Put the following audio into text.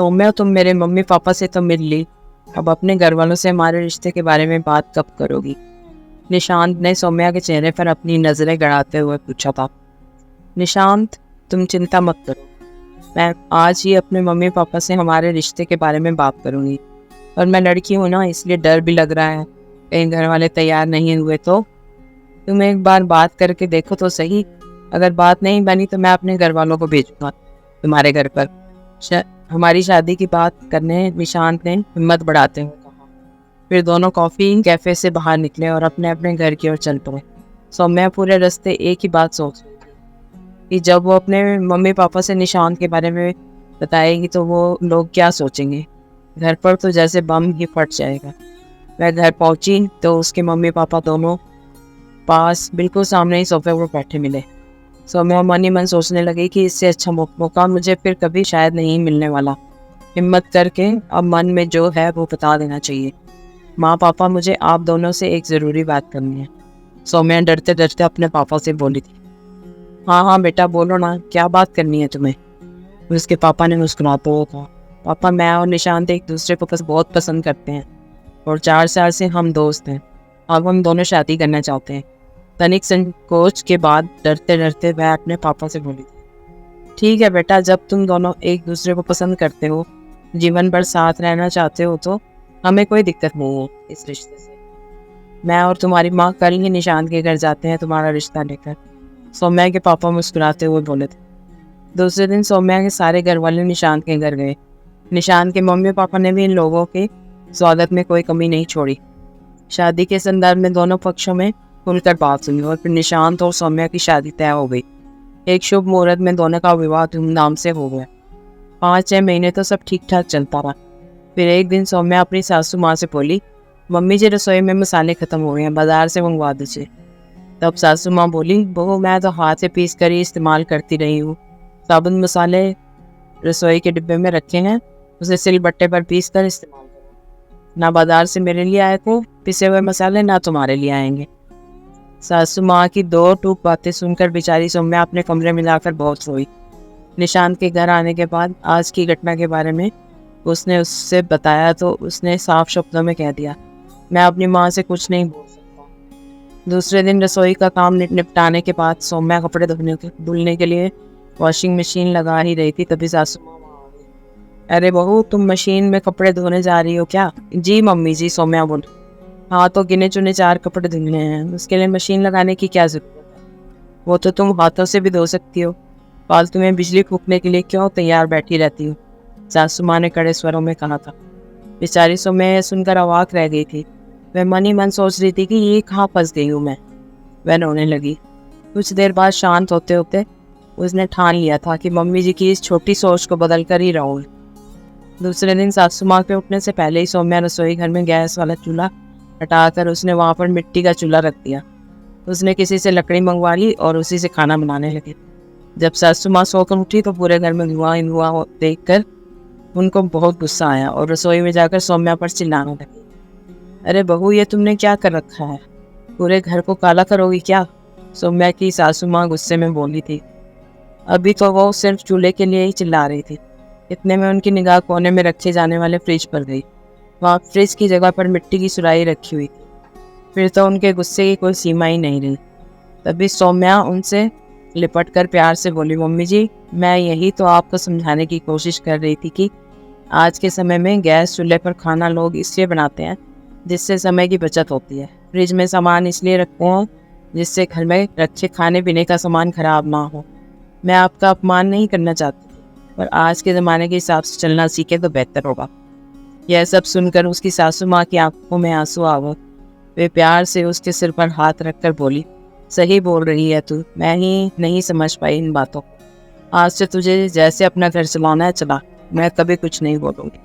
सौम्या, तुम मेरे mummy papa से तो मिल ली, अब अपने घर वालों से हमारे रिश्ते के बारे में बात कब करोगी? निशांत ने सौम्या के चेहरे पर अपनी नजरें गड़ाते हुए पूछा था। निशांत, तुम चिंता मत करो, मैं आज ही अपने मम्मी पापा से हमारे रिश्ते के बारे में बात करूंगी। और मैं लड़की हूँ ना, इसलिए डर भी लग रहा है, कहीं घर वाले तैयार नहीं हुए तो। तुम एक बार बात करके देखो तो सही, अगर बात नहीं बनी तो मैं अपने घर वालों को भेजूंगा तुम्हारे घर पर हमारी शादी की बात करने। निशांत ने हिम्मत बढ़ाते हुए कहा। फिर दोनों कॉफी कैफे से बाहर निकले और अपने अपने घर की ओर चल पड़े। सौम्या पूरे रास्ते एक ही बात सोच रही थी कि जब वो अपने मम्मी पापा से निशांत के बारे में बताएगी तो वो लोग क्या सोचेंगे। घर पर तो जैसे बम ही फट जाएगा। वह घर पहुंची तो उसके मम्मी पापा दोनों पास बिल्कुल सामने ही सोफे पर बैठे मिले। सौम्या मन ही मन सोचने लगी कि इससे अच्छा मौका मुझे फिर कभी शायद नहीं मिलने वाला। हिम्मत करके अब मन में जो है वो बता देना चाहिए। माँ पापा, मुझे आप दोनों से एक ज़रूरी बात करनी है, सौम्या डरते डरते अपने पापा से बोली थी। हाँ हाँ बेटा, बोलो ना, क्या बात करनी है तुम्हें? उसके पापा ने मुस्कुराते हुए कहा। पापा, मैं और निशांत एक दूसरे को बहुत पसंद करते हैं और 4 साल से हम दोस्त हैं। अब हम दोनों शादी करना चाहते हैं। तनिक संकोच के बाद डरते डरते वह अपने पापा से बोली थी। ठीक है बेटा, जब तुम दोनों एक दूसरे को पसंद करते हो, जीवन भर साथ रहना चाहते हो, तो हमें कोई दिक्कत नहीं है इस रिश्ते से। मैं और तुम्हारी माँ कल ही निशांत के घर जाते हैं तुम्हारा रिश्ता लेकर, सौम्या के पापा मुस्कुराते हुए बोले थे। दूसरे दिन सौम्या के सारे घर वाले निशांत के घर गए। निशांत के मम्मी पापा ने भी इन लोगों के स्वागत में कोई कमी नहीं छोड़ी। शादी के संदर्भ में दोनों पक्षों में खुलकर बात हुई और फिर निशांत और सौम्या की शादी तय हो गई। एक शुभ मुहूर्त में दोनों का विवाह धूमधाम से हो गया। 5-6 महीने तो सब ठीक ठाक चलता रहा। फिर एक दिन सौम्या अपनी सासू माँ से बोली, मम्मी जी रसोई में मसाले खत्म हो गए हैं, बाजार से मंगवा दीजिए। तब सासू माँ बोली, बहू मैं तो हाथ से पीस कर ही इस्तेमाल करती रही हूँ, साबुत मसाले रसोई के डिब्बे में रखे हैं, उसे सिलबट्टे पर पीस कर इस्तेमाल करो। ना बाजार से मेरे लिए आए थे पिसे हुए मसाले, ना तुम्हारे लिए आएंगे। सासू माँ की 2 टूक बातें सुनकर बेचारी सौम्या अपने कमरे में जाकर बहुत रोई। निशांत के घर आने के बाद आज की घटना के बारे में उसने उससे बताया तो उसने साफ शब्दों में कह दिया, मैं अपनी माँ से कुछ नहीं बोल सकता। दूसरे दिन रसोई का काम निपटाने के बाद सौम्या कपड़े धुलने के लिए वॉशिंग मशीन लगा ही रही थी, तभी सासू माँ वहाँ आ गई। अरे बहू, तुम मशीन में कपड़े धोने जा रही हो क्या? जी मम्मी जी, सौम्या बोली। हाँ तो गिने चुने 4 कपड़े धुलने हैं, उसके लिए मशीन लगाने की क्या जरूरत है? वो तो तुम हाथों से भी धो सकती हो, फालतू में बिजली फूकने के लिए क्यों तैयार बैठी रहती हो? सासू माँ ने कड़े स्वरों में कहा था। बेचारी सौम्या सुनकर अवाक रह गई थी। वह मन ही मन सोच रही थी कि ये कहाँ फंस गई हूँ मैं। वह रोने लगी। कुछ देर बाद शांत होते होते उसने ठान लिया था कि मम्मी जी की इस छोटी सोच को बदल कर ही रहूँगी। दूसरे दिन सासू माँ के उठने से पहले ही सौम्या रसोई घर में गैस वाला चूल्हा हटाकर उसने वहाँ पर मिट्टी का चूल्हा रख दिया। उसने किसी से लकड़ी मंगवा ली और उसी से खाना बनाने लगी। जब सासू माँ सोकर उठी तो पूरे घर में धुआं देखकर उनको बहुत गुस्सा आया और रसोई में जाकर सौम्या पर चिल्लाने लगी। अरे बहू, ये तुमने क्या कर रखा है? पूरे घर को काला करोगी क्या? सौम्या की सासू माँ गुस्से में बोली थी। अभी तो वो सिर्फ चूल्हे के लिए ही चिल्ला रही थी। इतने में उनकी निगाह कोने में रखे जाने वाले फ्रिज पर गई। वहाँ फ्रिज की जगह पर मिट्टी की सुराही रखी हुई थी। फिर तो उनके गुस्से की कोई सीमा ही नहीं रही। तभी सौम्या उनसे लिपट कर प्यार से बोली, मम्मी जी, मैं यही तो आपको समझाने की कोशिश कर रही थी कि आज के समय में गैस चूल्हे पर खाना लोग इसलिए बनाते हैं जिससे समय की बचत होती है। फ्रिज में सामान इसलिए रखते हैं जिससे घर में रखे खाने पीने का सामान खराब ना हो। मैं आपका अपमान नहीं करना चाहती, पर आज के ज़माने के हिसाब से चलना सीखे तो बेहतर होगा। यह सब सुनकर उसकी सासू माँ की आंखों में आंसू आ गए। वे प्यार से उसके सिर पर हाथ रखकर बोली, सही बोल रही है तू, मैं ही नहीं समझ पाई इन बातों को। आज से तुझे जैसे अपना घर चलाना है चला, मैं कभी कुछ नहीं बोलूँगी।